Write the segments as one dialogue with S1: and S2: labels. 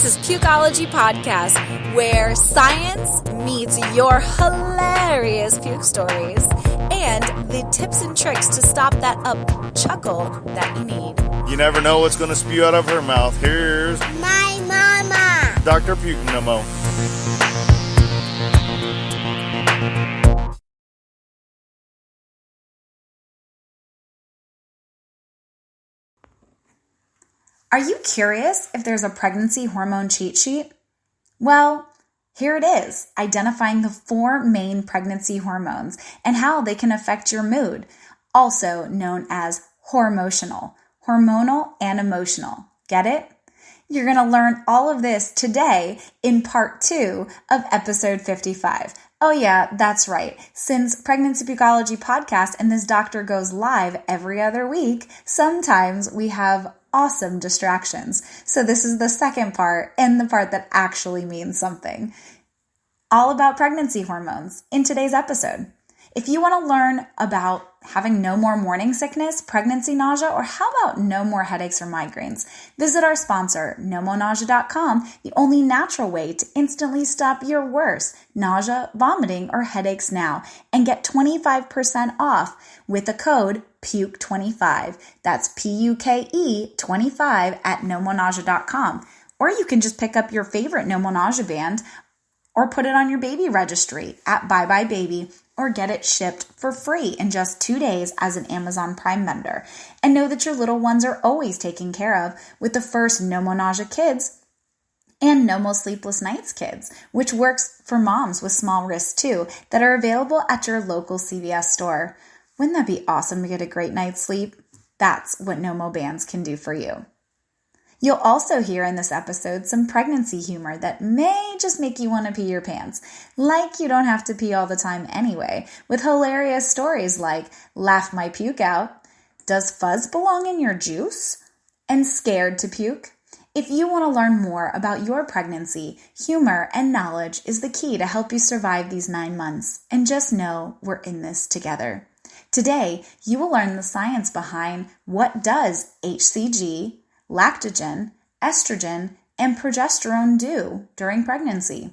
S1: This is Pukeology Podcast, where science meets your hilarious puke stories and the tips and tricks to stop that up-chuckle that you need.
S2: You never know what's going to spew out of her mouth. Here's
S3: my mama,
S2: Dr. Pukeology.
S4: Are you curious if there's a pregnancy hormone cheat sheet? Well, here it is, identifying the 4 main pregnancy hormones and how they can affect your mood, also known as hormonal and emotional. Get it? You're going to learn all of this today in part 2 of episode 55. Oh yeah, that's right. Since Pregnancy Pukeology Podcast and this doctor goes live every other week, sometimes we have awesome distractions. So this is the second part and the part that actually means something. All about pregnancy hormones in today's episode. If you want to learn about having no more morning sickness, pregnancy nausea, or how about no more headaches or migraines, visit our sponsor, nomonausea.com, the only natural way to instantly stop your worst nausea, vomiting, or headaches now, and get 25% off with the code PUKE25. That's PUKE 25 at nomonausea.com. Or you can just pick up your favorite Nomonausea band or put it on your baby registry at Bye Bye Baby, or get it shipped for free in just 2 days as an Amazon Prime member. And know that your little ones are always taken care of with the first No More Nausea Kids and No More Sleepless Nights Kids, which works for moms with small wrists too, that are available at your local CVS store. Wouldn't that be awesome to get a great night's sleep? That's what No More Bands can do for you. You'll also hear in this episode some pregnancy humor that may just make you want to pee your pants, like you don't have to pee all the time anyway, with hilarious stories like Laugh My Puke Out, Does Fuzz Belong in Your Juice? And Scared to Puke. If you want to learn more about your pregnancy, humor and knowledge is the key to help you survive these 9 months, and just know we're in this together. Today, you will learn the science behind what does HCG, lactogen, estrogen, and progesterone do during pregnancy?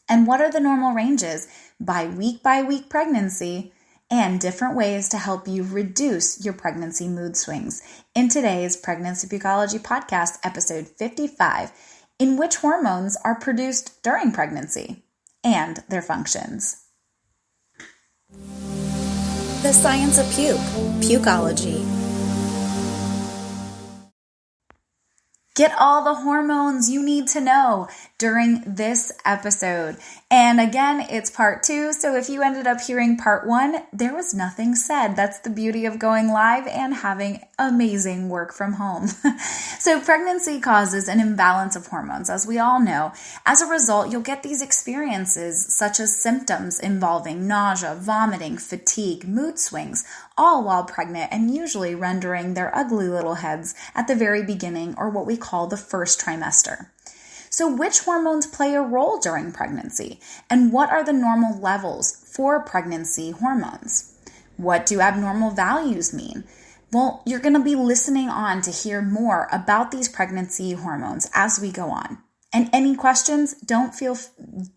S4: And what are the normal ranges by week pregnancy and different ways to help you reduce your pregnancy mood swings in today's Pregnancy Pukeology Podcast, episode 55, in which hormones are produced during pregnancy and their functions.
S1: The science of pukeology.
S4: Get all the hormones you need to know during this episode. And again, it's part 2. So if you ended up hearing part 1, there was nothing said. That's the beauty of going live and having amazing work from home. So pregnancy causes an imbalance of hormones, as we all know. As a result, you'll get these experiences such as symptoms involving nausea, vomiting, fatigue, mood swings, all while pregnant and usually rendering their ugly little heads at the very beginning, or what we call the first trimester. So which hormones play a role during pregnancy? And what are the normal levels for pregnancy hormones? What do abnormal values mean? Well, you're going to be listening on to hear more about these pregnancy hormones as we go on. And any questions, don't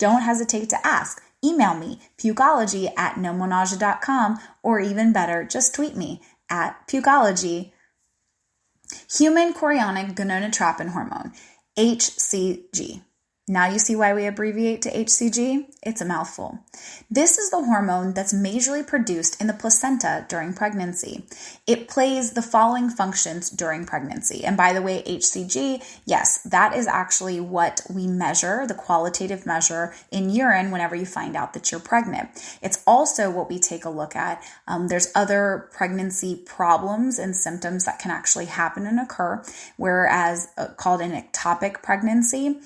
S4: hesitate to ask. Email me, pukeology at nomonausea.com, or even better, just tweet me at pukeology. Human chorionic gonadotropin hormone, HCG. Now you see why we abbreviate to HCG? It's a mouthful. This is the hormone that's majorly produced in the placenta during pregnancy. It plays the following functions during pregnancy. And by the way, HCG, yes, that is actually what we measure, the qualitative measure in urine whenever you find out that you're pregnant. It's also what we take a look at. There's other pregnancy problems and symptoms that can actually happen and occur, whereas called an ectopic pregnancy.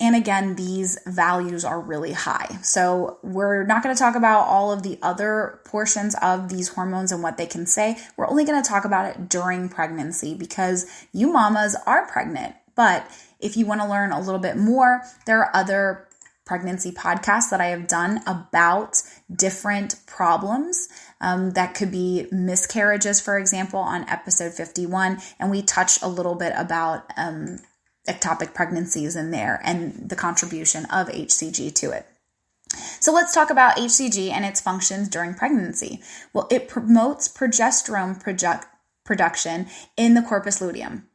S4: And again, these values are really high. So we're not going to talk about all of the other portions of these hormones and what they can say. We're only going to talk about it during pregnancy because you mamas are pregnant. But if you want to learn a little bit more, there are other pregnancy podcasts that I have done about different problems that could be miscarriages, for example, on episode 51. And we touched a little bit about ectopic pregnancies in there and the contribution of HCG to it. So let's talk about HCG and its functions during pregnancy. Well, it promotes progesterone production in the corpus luteum.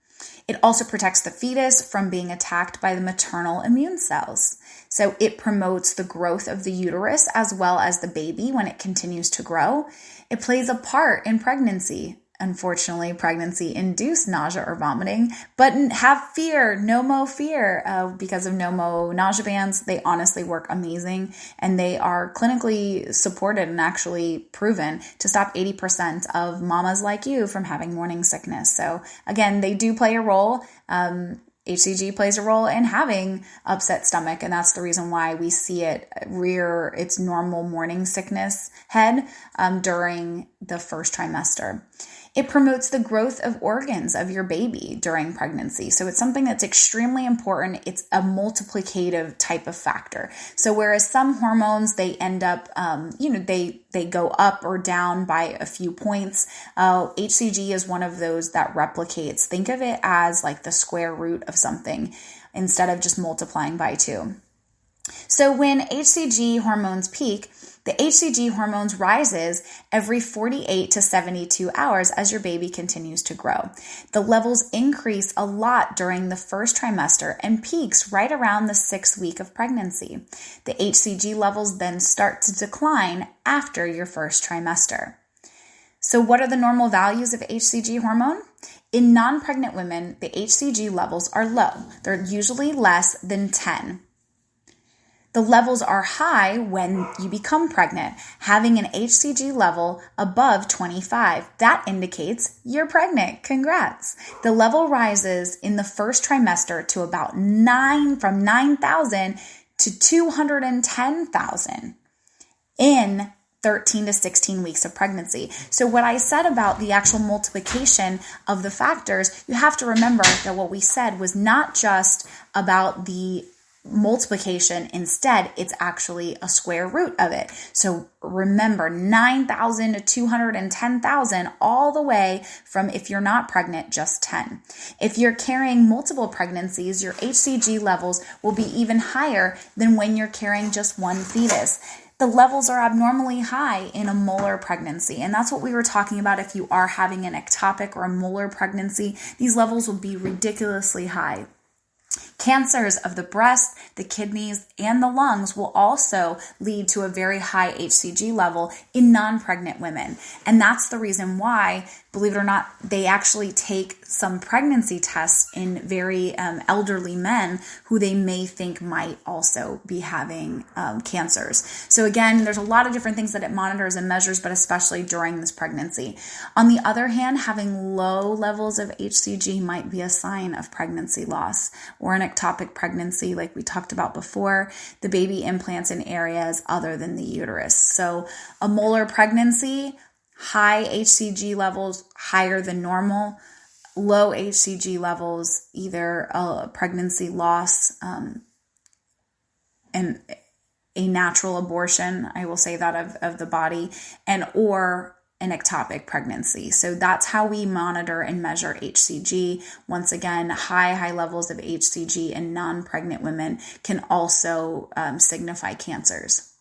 S4: It also protects the fetus from being attacked by the maternal immune cells. So it promotes the growth of the uterus as well as the baby when it continues to grow. It plays a part in pregnancy. Unfortunately, pregnancy-induced nausea or vomiting, but have fear, no fear, because of no nausea bands. They honestly work amazing, and they are clinically supported and actually proven to stop 80% of mamas like you from having morning sickness. So again, they do play a role. HCG plays a role in having upset stomach, and that's the reason why we see it rear its normal morning sickness head during the first trimester. It promotes the growth of organs of your baby during pregnancy. So it's something that's extremely important. It's a multiplicative type of factor. So whereas some hormones, they end up, they go up or down by a few points, HCG is one of those that replicates. Think of it as like the square root of something instead of just multiplying by 2. So when HCG hormones peak, the HCG hormones rises every 48 to 72 hours as your baby continues to grow. The levels increase a lot during the first trimester and peaks right around the 6th week of pregnancy. The HCG levels then start to decline after your first trimester. So what are the normal values of HCG hormone? In non-pregnant women, the HCG levels are low. They're usually less than 10. The levels are high when you become pregnant, having an HCG level above 25. That indicates you're pregnant. Congrats. The level rises in the first trimester to about from 9,000 to 210,000 in 13 to 16 weeks of pregnancy. So what I said about the actual multiplication of the factors, you have to remember that what we said was not just about the multiplication. Instead, it's actually a square root of it. So remember, 9,000 to 210,000, all the way from, if you're not pregnant, just 10. If you're carrying multiple pregnancies, your HCG levels will be even higher than when you're carrying just one fetus. The levels are abnormally high in a molar pregnancy, and that's what we were talking about. If you are having an ectopic or a molar pregnancy, these levels will be ridiculously high. Cancers of the breast, the kidneys, and the lungs will also lead to a very high HCG level in non-pregnant women. And that's the reason why, believe it or not, they actually take some pregnancy tests in very elderly men who they may think might also be having cancers. So again, there's a lot of different things that it monitors and measures, but especially during this pregnancy. On the other hand, having low levels of HCG might be a sign of pregnancy loss or an ectopic pregnancy, like we talked about before, the baby implants in areas other than the uterus. So a molar pregnancy, high HCG levels, higher than normal, low HCG levels, either a pregnancy loss and a natural abortion, I will say that of the body, and or an ectopic pregnancy. So that's how we monitor and measure HCG. Once again, high levels of HCG in non-pregnant women can also signify cancers.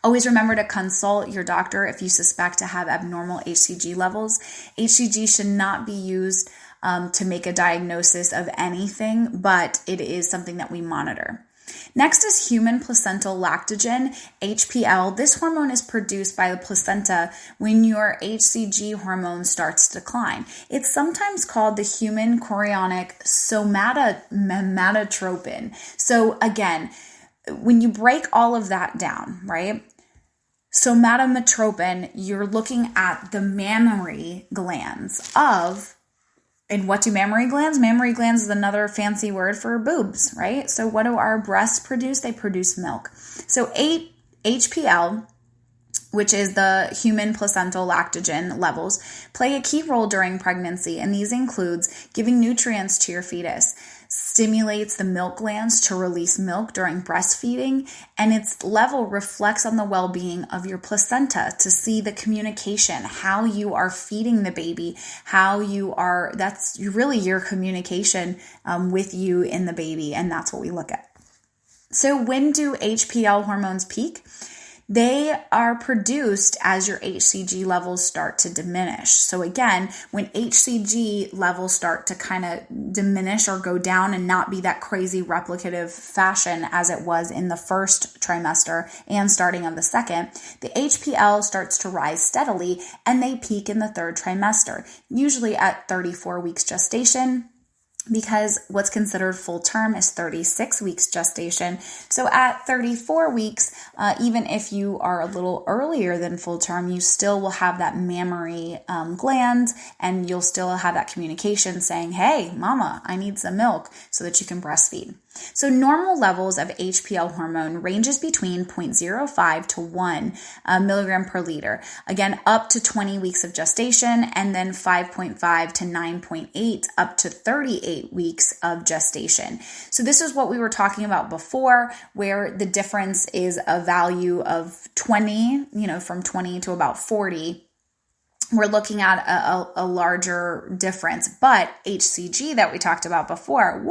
S4: Always remember to consult your doctor if you suspect to have abnormal HCG levels. HCG should not be used to make a diagnosis of anything, but it is something that we monitor. Next is human placental lactogen, HPL. This hormone is produced by the placenta when your HCG hormone starts to decline. It's sometimes called the human chorionic somatotropin. So again, when you break all of that down, right? Somatotropin, you're looking at the mammary glands of. And what do mammary glands? Mammary glands is another fancy word for boobs, right? So what do our breasts produce? They produce milk. So HPL which is the human placental lactogen levels, play a key role during pregnancy, and these includes giving nutrients to your fetus, stimulates the milk glands to release milk during breastfeeding, and its level reflects on the well-being of your placenta to see the communication, how you are feeding the baby, that's really your communication with you in the baby, and that's what we look at. So when do HPL hormones peak? They are produced as your HCG levels start to diminish. So again, when HCG levels start to kind of diminish or go down and not be that crazy replicative fashion as it was in the first trimester and starting of the second, the HPL starts to rise steadily and they peak in the third trimester, usually at 34 weeks gestation, because what's considered full term is 36 weeks gestation. So at 34 weeks, even if you are a little earlier than full term, you still will have that mammary gland, and you'll still have that communication saying, hey, mama, I need some milk, so that you can breastfeed. So normal levels of HPL hormone ranges between 0.05 to 1 milligram per liter. Again, up to 20 weeks of gestation, and then 5.5 to 9.8 up to 38 weeks of gestation. So this is what we were talking about before, where the difference is a value of 20, from 20 to about 40. We're looking at a larger difference, but HCG that we talked about before,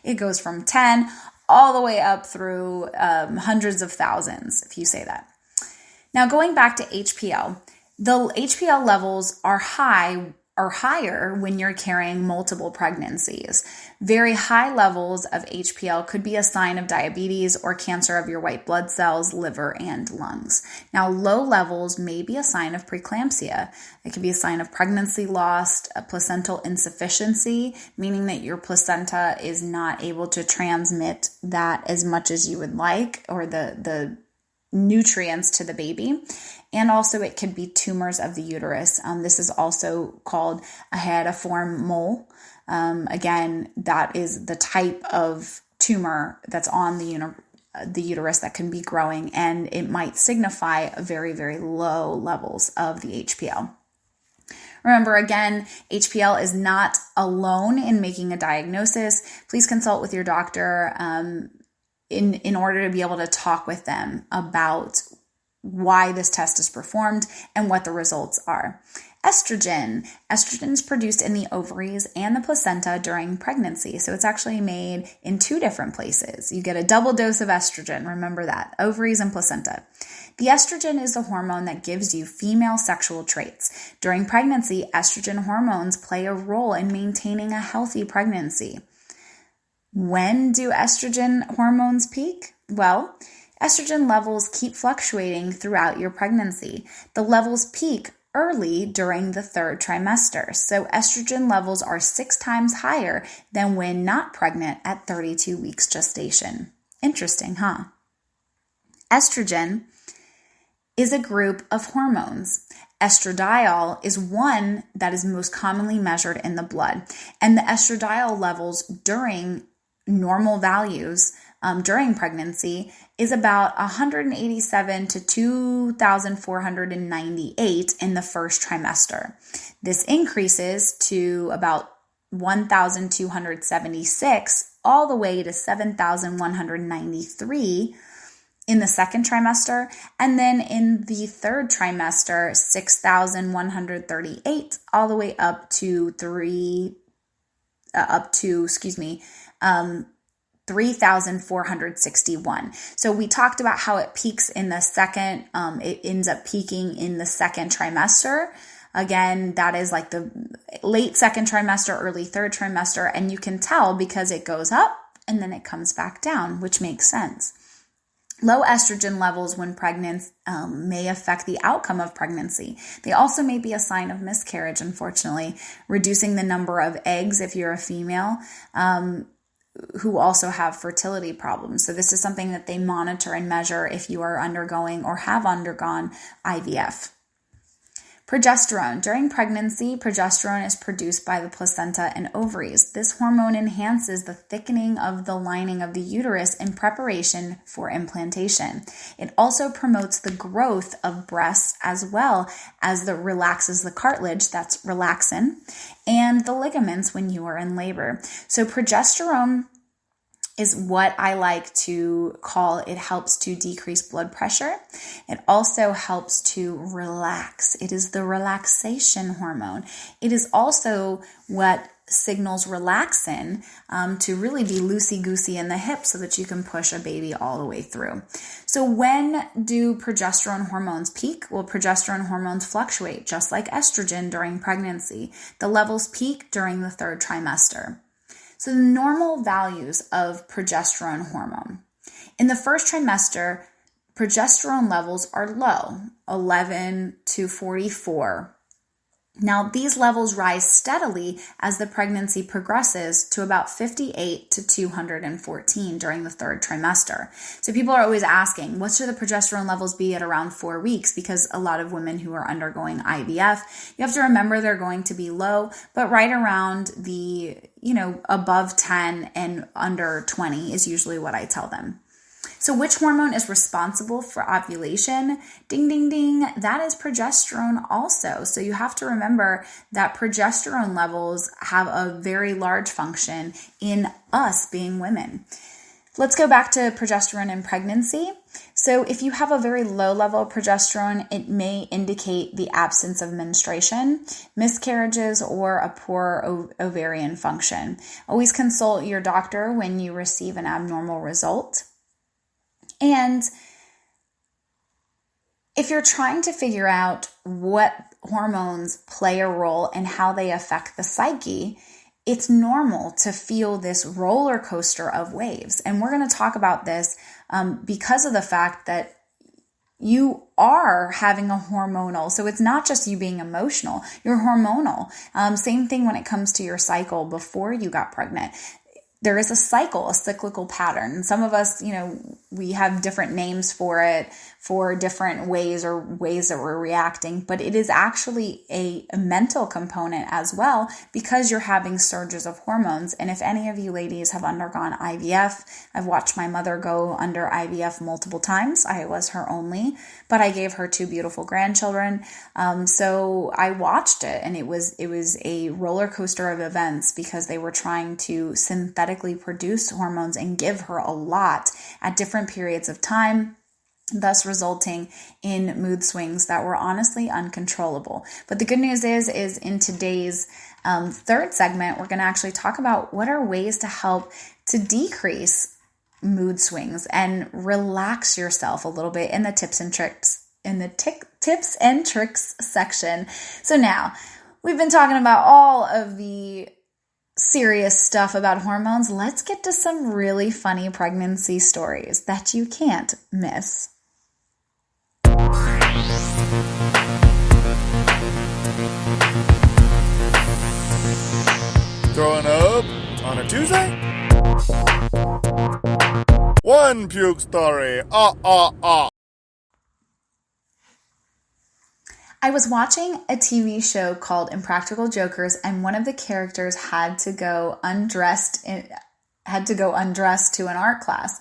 S4: it goes from 10 all the way up through hundreds of thousands, if you say that. Now, going back to HPL, the HPL levels are higher when you're carrying multiple pregnancies. Very high levels of HPL could be a sign of diabetes or cancer of your white blood cells, liver, and lungs. Now, low levels may be a sign of preeclampsia. It could be a sign of pregnancy loss, a placental insufficiency, meaning that your placenta is not able to transmit that as much as you would like, or the nutrients to the baby. And also it could be tumors of the uterus. This is also called a herediform mole. Again, that is the type of tumor that's on the uterus that can be growing, and it might signify very, very low levels of the HPL. Remember, again, HPL is not alone in making a diagnosis. Please consult with your doctor in order to be able to talk with them about why this test is performed and what the results are. Estrogen. Estrogen is produced in the ovaries and the placenta during pregnancy. So it's actually made in two different places. You get a double dose of estrogen. Remember that. Ovaries and placenta. The estrogen is the hormone that gives you female sexual traits. During pregnancy, estrogen hormones play a role in maintaining a healthy pregnancy. When do estrogen hormones peak? Well, estrogen levels keep fluctuating throughout your pregnancy. The levels peak early during the third trimester. So estrogen levels are 6 times higher than when not pregnant at 32 weeks gestation. Interesting, huh? Estrogen is a group of hormones. Estradiol is one that is most commonly measured in the blood. And the estradiol levels during normal values during pregnancy is about 187 to 2,498 in the first trimester. This increases to about 1,276 all the way to 7,193 in the second trimester, and then in the third trimester, 6,138 all the way up to 3,461. So we talked about how it peaks in the second, it ends up peaking in the second trimester. Again, that is like the late second trimester, early third trimester, and you can tell because it goes up and then it comes back down, which makes sense. Low estrogen levels when pregnant may affect the outcome of pregnancy. They also may be a sign of miscarriage, unfortunately, reducing the number of eggs if you're a female, who also have fertility problems. So this is something that they monitor and measure if you are undergoing or have undergone IVF. Progesterone. During pregnancy, progesterone is produced by the placenta and ovaries. This hormone enhances the thickening of the lining of the uterus in preparation for implantation. It also promotes the growth of breasts as well as relaxes the cartilage, that's relaxin, and the ligaments when you are in labor. So progesterone is what I like to call, it helps to decrease blood pressure. It also helps to relax. It is the relaxation hormone. It is also what signals relaxin to really be loosey-goosey in the hip so that you can push a baby all the way through. So when do progesterone hormones peak? Well, progesterone hormones fluctuate just like estrogen during pregnancy. The levels peak during the 3rd trimester. So the normal values of progesterone hormone. In the 1st trimester, progesterone levels are low, 11 to 44. Now, these levels rise steadily as the pregnancy progresses to about 58 to 214 during the 3rd trimester. So people are always asking, what should the progesterone levels be at around 4 weeks? Because a lot of women who are undergoing IVF, you have to remember they're going to be low, but right around the, above 10 and under 20 is usually what I tell them. So which hormone is responsible for ovulation? Ding, ding, ding. That is progesterone also. So you have to remember that progesterone levels have a very large function in us being women. Let's go back to progesterone in pregnancy. So if you have a very low level of progesterone, it may indicate the absence of menstruation, miscarriages, or a poor ovarian function. Always consult your doctor when you receive an abnormal result. And if you're trying to figure out what hormones play a role and how they affect the psyche, it's normal to feel this roller coaster of waves. And we're going to talk about this because of the fact that you are having a hormonal. So it's not just you being emotional, you're hormonal. Same thing when it comes to your cycle before you got pregnant. There is a cycle, a cyclical pattern. And some of us, we have different names for it, for different ways or ways that we're reacting, but it is actually a mental component as well because you're having surges of hormones. And if any of you ladies have undergone IVF, I've watched my mother go under IVF multiple times. I was her only, but I gave her 2 beautiful grandchildren. So I watched it, and it was a roller coaster of events because they were trying to synthetically produce hormones and give her a lot at different periods of time, thus resulting in mood swings that were honestly uncontrollable. But the good news is in today's 3rd segment, we're going to actually talk about what are ways to help to decrease mood swings and relax yourself a little bit in the tips and tricks section. So now we've been talking about all of the serious stuff about hormones. Let's get to some really funny pregnancy stories that you can't miss.
S2: Throwing up on a Tuesday? One puke story.
S4: I was watching a TV show called Impractical Jokers, and one of the characters had to go undressed to an art class.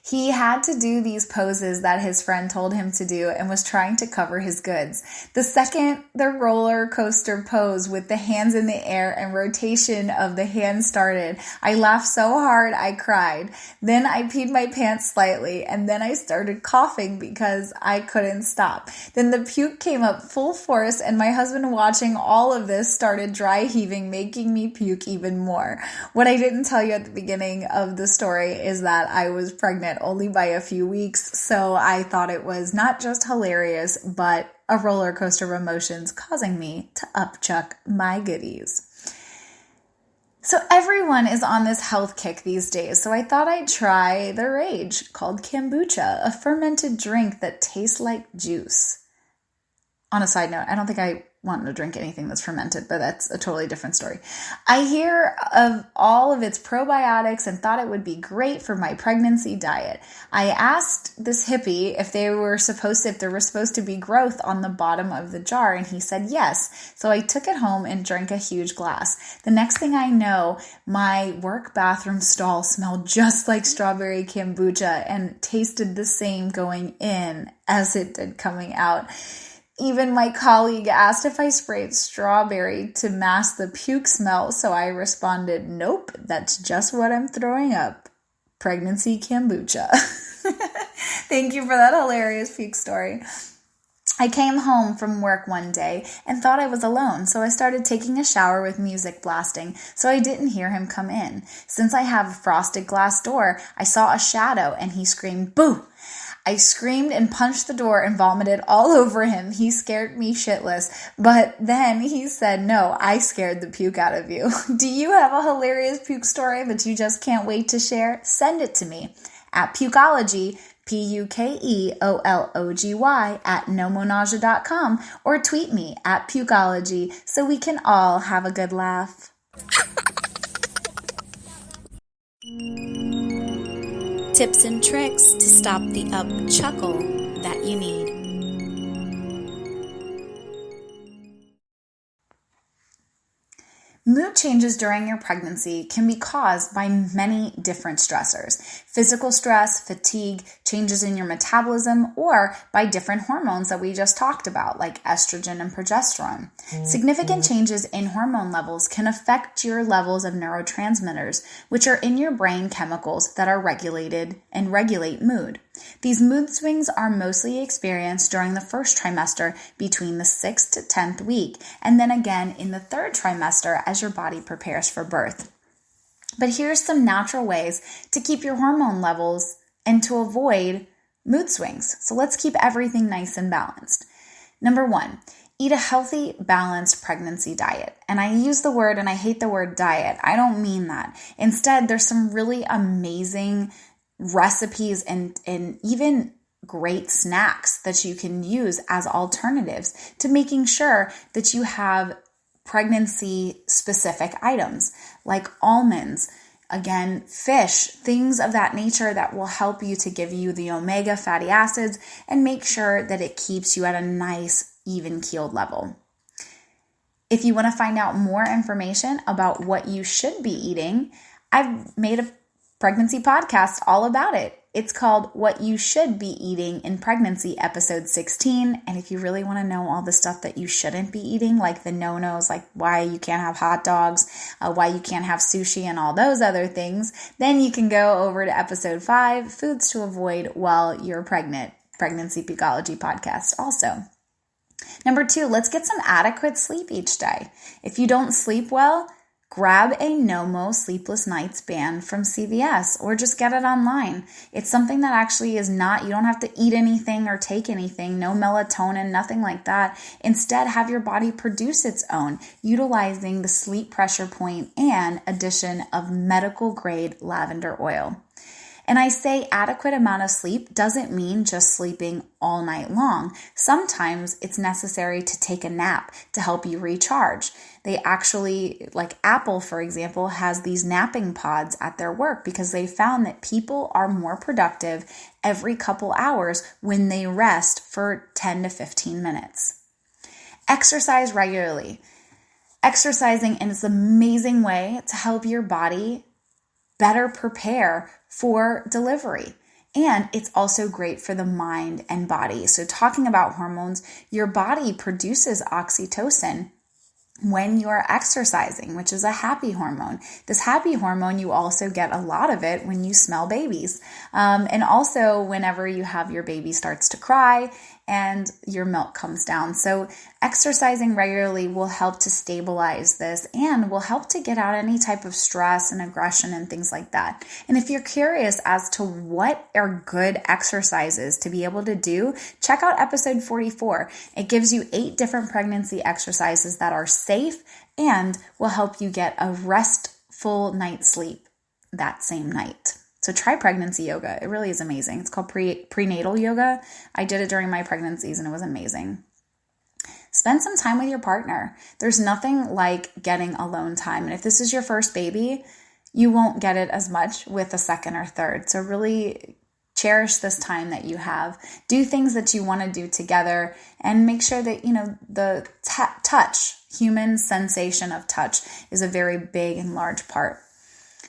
S4: He had to do these poses that his friend told him to do and was trying to cover his goods. The second the roller coaster pose with the hands in the air and rotation of the hands started, I laughed so hard I cried. Then I peed my pants slightly, and then I started coughing because I couldn't stop. Then the puke came up full force, and my husband, watching all of this, started dry heaving, making me puke even more. What I didn't tell you at the beginning of the story is that I was pregnant only by a few weeks, so I thought it was not just hilarious, but a roller coaster of emotions causing me to up-chuck my goodies. So everyone is on this health kick these days, so I thought I'd try the rage called kombucha, a fermented drink that tastes like juice. On a side note, I don't think I wanting to drink anything that's fermented, but that's a totally different story. I hear of all of its probiotics and thought it would be great for my pregnancy diet. I asked this hippie if there were supposed to be growth on the bottom of the jar, and he said yes. So I took it home and drank a huge glass. The next thing I know, my work bathroom stall smelled just like strawberry kombucha and tasted the same going in as it did coming out. Even my colleague asked if I sprayed strawberry to mask the puke smell, so I responded, nope, that's just what I'm throwing up. Pregnancy kombucha. Thank you for that hilarious puke story. I came home from work one day and thought I was alone, so I started taking a shower with music blasting so I didn't hear him come in. Since I have a frosted glass door, I saw a shadow and he screamed, boo! I screamed and punched the door and vomited all over him. He scared me shitless, but then he said, no, I scared the puke out of you. Do you have a hilarious puke story that you just can't wait to share? Send it to me at Pukeology, Pukeology at nomonausea.com, or tweet me at Pukeology so we can all have a good laugh.
S1: Tips and tricks to stop the up-chuckle that you need.
S4: Mood changes during your pregnancy can be caused by many different stressors. Physical stress, fatigue, changes in your metabolism, or by different hormones that we just talked about, like estrogen and progesterone. Significant changes in hormone levels can affect your levels of neurotransmitters, which are in your brain chemicals that are regulated and regulate mood. These mood swings are mostly experienced during the first trimester between the 6th to 10th week, and then again in the third trimester as your body prepares for birth. But here's some natural ways to keep your hormone levels and to avoid mood swings. So let's keep everything nice and balanced. Number 1, eat a healthy, balanced pregnancy diet. And I use the word, and I hate the word diet. I don't mean that. Instead, there's some really amazing recipes and even great snacks that you can use as alternatives to making sure that you have pregnancy specific items like almonds, again, fish, things of that nature that will help you to give you the omega fatty acids and make sure that it keeps you at a nice, even keeled level. If you want to find out more information about what you should be eating, I've made a pregnancy podcast all about it. It's called What You Should Be Eating in Pregnancy, episode 16. And if you really want to know all the stuff that you shouldn't be eating, like the no-nos, like why you can't have hot dogs, why you can't have sushi and all those other things, then you can go over to episode 5, Foods to Avoid While You're Pregnant, Pregnancy Pukeology Podcast also. Number 2, let's get some adequate sleep each day. If you don't sleep well, grab a No-Mo Sleepless Nights band from CVS or just get it online. It's something that actually is not, you don't have to eat anything or take anything, no melatonin, nothing like that. Instead, have your body produce its own, utilizing the sleep pressure point and addition of medical grade lavender oil. And I say adequate amount of sleep doesn't mean just sleeping all night long. Sometimes it's necessary to take a nap to help you recharge. They actually, like Apple, for example, has these napping pods at their work because they found that people are more productive every couple hours when they rest for 10 to 15 minutes. Exercise regularly. Exercising is an amazing way to help your body better prepare for delivery. And it's also great for the mind and body. So talking about hormones, your body produces oxytocin when you're exercising, which is a happy hormone. This happy hormone, you also get a lot of it when you smell babies. And also whenever you have your baby starts to cry and your milk comes down. So exercising regularly will help to stabilize this and will help to get out any type of stress and aggression and things like that. And if you're curious as to what are good exercises to be able to do, check out episode 44. It gives you 8 different pregnancy exercises that are safe and will help you get a restful night's sleep that same night. So try pregnancy yoga. It really is amazing. It's called prenatal yoga. I did it during my pregnancies and it was amazing. spend some time with your partner. There's nothing like getting alone time. And if this is your first baby, you won't get it as much with a second or third. So really cherish this time that you have. Do things that you want to do together and make sure that, the touch, human sensation of touch is a very big and large part.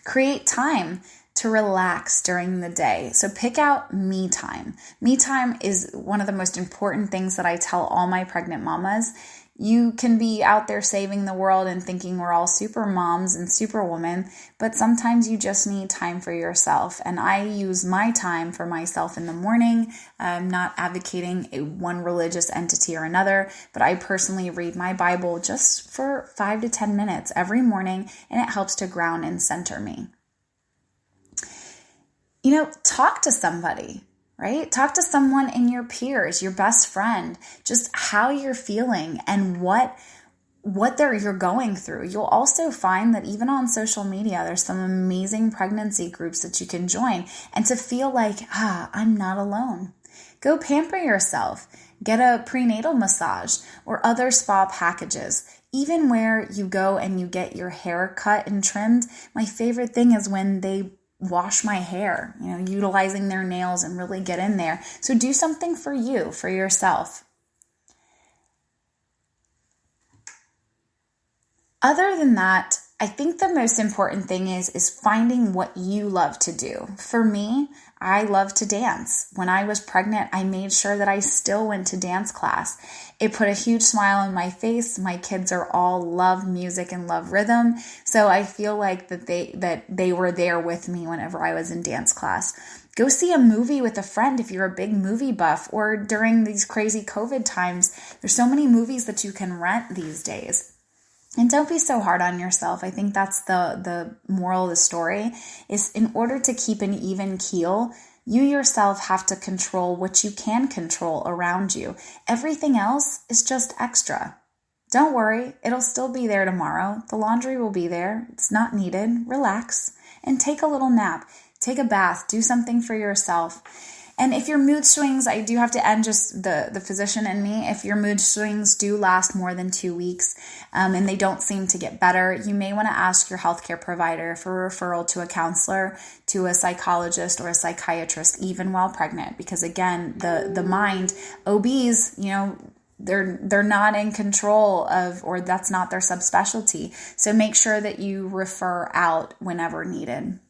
S4: Create time to relax during the day. So pick out me time. Me time is one of the most important things that I tell all my pregnant mamas. You can be out there saving the world and thinking we're all super moms and super women, but sometimes you just need time for yourself. And I use my time for myself in the morning. I'm not advocating one religious entity or another, but I personally read my Bible just for 5 to 10 minutes every morning, and it helps to ground and center me. Talk to somebody. Right? Talk to someone in your peers, your best friend, just how you're feeling and what you're going through. You'll also find that even on social media, there's some amazing pregnancy groups that you can join and to feel like, I'm not alone. Go pamper yourself. Get a prenatal massage or other spa packages. Even where you go and you get your hair cut and trimmed, my favorite thing is when they wash my hair, utilizing their nails and really get in there. So do something for you, for yourself. Other than that, I think the most important thing is finding what you love to do. For me, I love to dance. When I was pregnant, I made sure that I still went to dance class. It put a huge smile on my face. My kids are all love music and love rhythm. So I feel like that they were there with me whenever I was in dance class. Go see a movie with a friend if you're a big movie buff, or during these crazy COVID times, there's so many movies that you can rent these days. And don't be so hard on yourself. I think that's the moral of the story, is in order to keep an even keel, you yourself have to control what you can control around you. Everything else is just extra. Don't worry, it'll still be there tomorrow. The laundry will be there. It's not needed. Relax and take a little nap. Take a bath. Do something for yourself. And if your mood swings, I do have to end just the physician in me. If your mood swings do last more than 2 weeks and they don't seem to get better, you may want to ask your healthcare provider for a referral to a counselor, to a psychologist or a psychiatrist, even while pregnant. Because again, the mind, OBs, they're not in control of, or that's not their subspecialty. So make sure that you refer out whenever needed.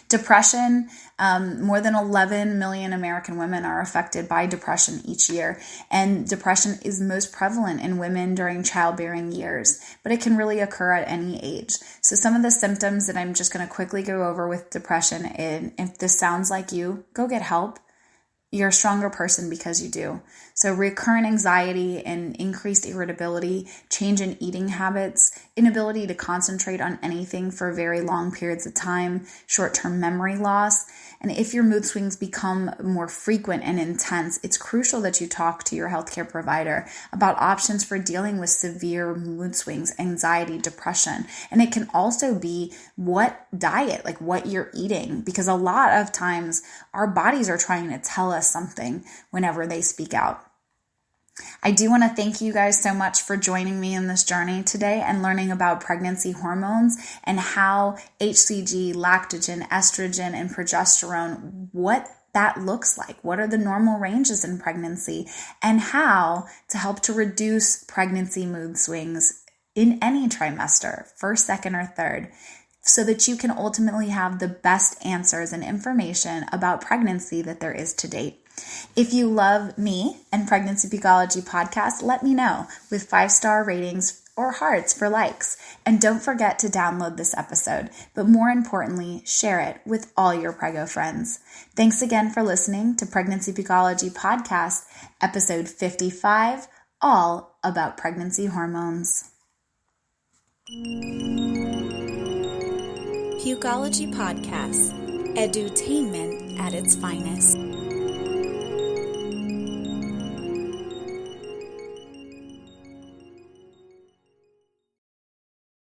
S4: Depression, more than 11 million American women are affected by depression each year, and depression is most prevalent in women during childbearing years, but it can really occur at any age. So some of the symptoms that I'm just going to quickly go over with depression, and if this sounds like you, go get help. You're a stronger person because you do. So recurrent anxiety and increased irritability, change in eating habits, inability to concentrate on anything for very long periods of time, short-term memory loss. And if your mood swings become more frequent and intense, it's crucial that you talk to your healthcare provider about options for dealing with severe mood swings, anxiety, depression. And it can also be what diet, like what you're eating, because a lot of times our bodies are trying to tell us something whenever they speak out. I do want to thank you guys so much for joining me in this journey today and learning about pregnancy hormones and how HCG, lactogen, estrogen, and progesterone, what that looks like. What are the normal ranges in pregnancy and how to help to reduce pregnancy mood swings in any trimester, first, second, or third, so that you can ultimately have the best answers and information about pregnancy that there is to date. If you love me and Pregnancy Pukeology Podcast, let me know with 5-star ratings or hearts for likes. And don't forget to download this episode, but more importantly, share it with all your prego friends. Thanks again for listening to Pregnancy Pukeology Podcast, episode 55, all about pregnancy hormones.
S1: Pukeology Podcast, edutainment at its finest.